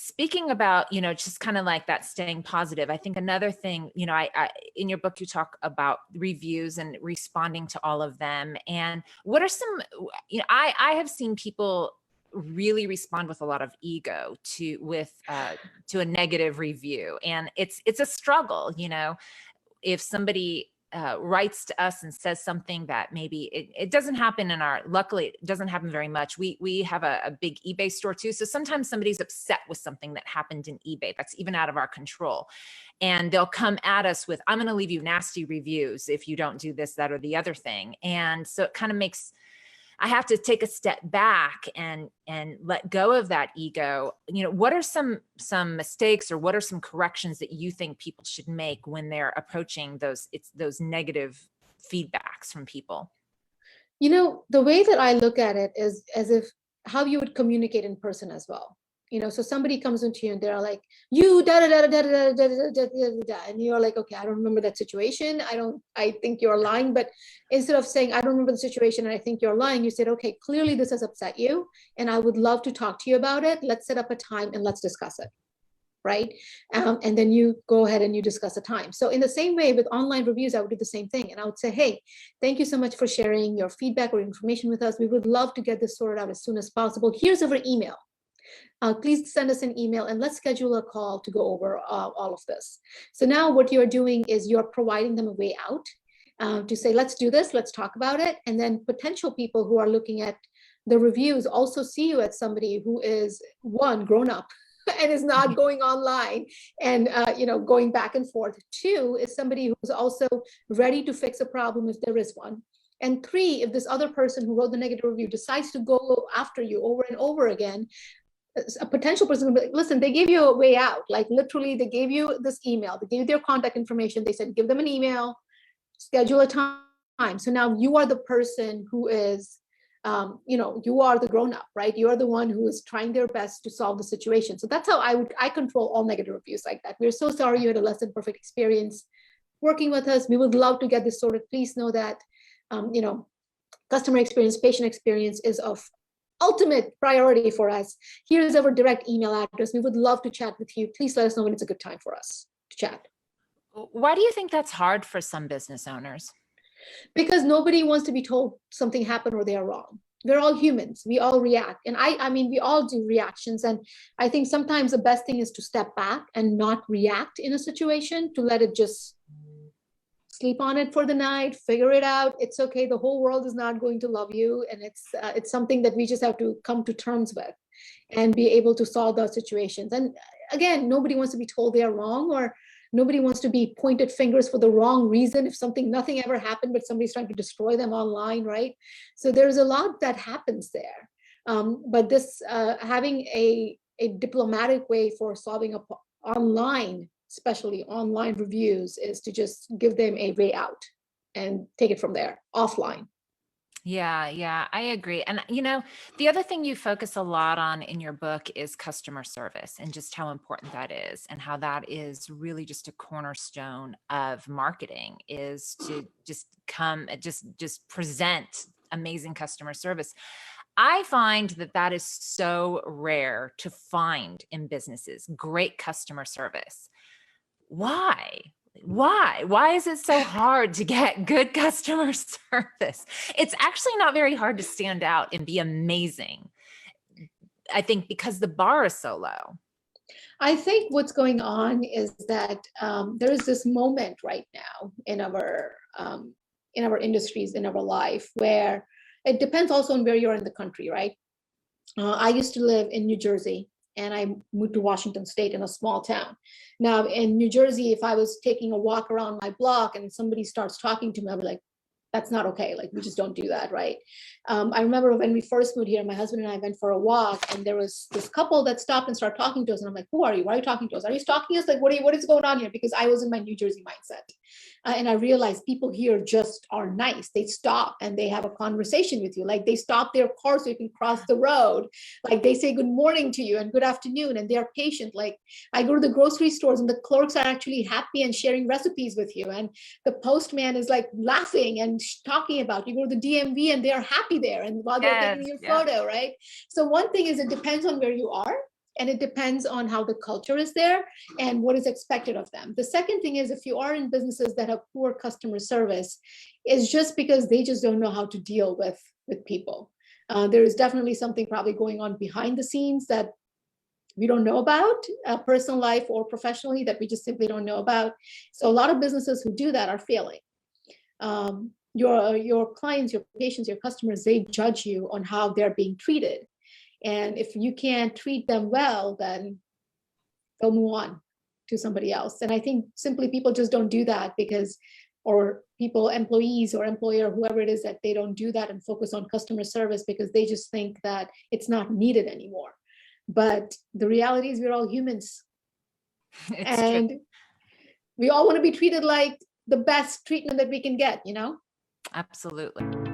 speaking about, just kind of like that staying positive, I think another thing, I in your book, you talk about reviews and responding to all of them. And what are some, I have seen people really respond with a lot of ego to a negative review. And it's a struggle, if somebody writes to us and says something that maybe it doesn't happen luckily it doesn't happen very much. We have a big eBay store too. So sometimes somebody's upset with something that happened in eBay that's even out of our control. And they'll come at us with, I'm going to leave you nasty reviews if you don't do this, that, or the other thing. And so it kind of makes, I have to take a step back and let go of that ego. What are some mistakes, or what are some corrections that you think people should make when they're approaching those negative feedbacks from people? The way that I look at it is as if how you would communicate in person as well. So somebody comes into you and they're like, you da da da da da da da da da da, and you're like, okay, I don't remember that situation. I think you're lying. But instead of saying, I don't remember the situation and I think you're lying, you said, okay, clearly this has upset you and I would love to talk to you about it. Let's set up a time and let's discuss it. Right. And then you go ahead and you discuss a time. So in the same way with online reviews, I would do the same thing. And I would say, hey, thank you so much for sharing your feedback or information with us. We would love to get this sorted out as soon as possible. Here's our email. Please send us an email and let's schedule a call to go over all of this. So now what you're doing is you're providing them a way out to say, let's do this, let's talk about it. And then potential people who are looking at the reviews also see you as somebody who is, one, grown up and is not going online and going back and forth. Two, is somebody who's also ready to fix a problem if there is one. And three, if this other person who wrote the negative review decides to go after you over and over again, a potential person will be like, listen, they gave you a way out. Like literally, they gave you this email, they gave you their contact information. They said, give them an email, schedule a time. So now you are the person who is, you are the grown up, right? You are the one who is trying their best to solve the situation. So that's how I control all negative reviews like that. We're so sorry you had a less than perfect experience working with us. We would love to get this sorted. Please know that, customer experience, patient experience is of ultimate priority for us. Here's our direct email address. We would love to chat with you. Please let us know when it's a good time for us to chat. Why do you think that's hard for some business owners? Because nobody wants to be told something happened or they are wrong. We're all humans. We all react. And I mean, we all do reactions. And I think sometimes the best thing is to step back and not react in a situation, to let it just sleep on it for the night, figure it out. It's okay. The whole world is not going to love you. And it's something that we just have to come to terms with and be able to solve those situations. And again, nobody wants to be told they are wrong, or nobody wants to be pointed fingers for the wrong reason. If nothing ever happened, but somebody's trying to destroy them online, right? So there's a lot that happens there. But this having a diplomatic way for solving online, especially online reviews, is to just give them a way out and take it from there offline. Yeah, I agree. And the other thing you focus a lot on in your book is customer service, and just how important that is, and how that is really just a cornerstone of marketing, is to just present amazing customer service. I find that is so rare to find in businesses, great customer service. Why is it so hard to get good customer service? It's actually not very hard to stand out and be amazing, I think, because the bar is so low. I think what's going on is that there is this moment right now in our industries, in our life, where it depends also on where you're in the country, right? I used to live in New Jersey, and I moved to Washington State, in a small town. Now in New Jersey, if I was taking a walk around my block and somebody starts talking to me, I'll be like, that's not okay. Like, we just don't do that, right? I remember when we first moved here, my husband and I went for a walk, and there was this couple that stopped and started talking to us. And I'm like, who are you? Why are you talking to us? Are you stalking us? Like, what is going on here? Because I was in my New Jersey mindset. And I realized people here just are nice. They stop and they have a conversation with you. Like, they stop their car so you can cross the road. Like, they say good morning to you and good afternoon, and they're patient. Like, I go to the grocery stores and the clerks are actually happy and sharing recipes with you. And the postman is like laughing and talking about you. Go to the DMV and they are happy there, and while they're taking your photo, right? So one thing is, it depends on where you are. And it depends on how the culture is there and what is expected of them. The second thing is, if you are in businesses that have poor customer service, it's just because they just don't know how to deal with people. There is definitely something probably going on behind the scenes that we don't know about, personal life or professionally, that we just simply don't know about. So a lot of businesses who do that are failing. Your clients, your patients, your customers, they judge you on how they're being treated. And if you can't treat them well, then they'll move on to somebody else. And I think simply people just don't do that because, or people, employees or employer, whoever it is, that they don't do that and focus on customer service because they just think that it's not needed anymore. But the reality is we're all humans. It's and true. we all want to be treated like the best treatment that we can get, Absolutely.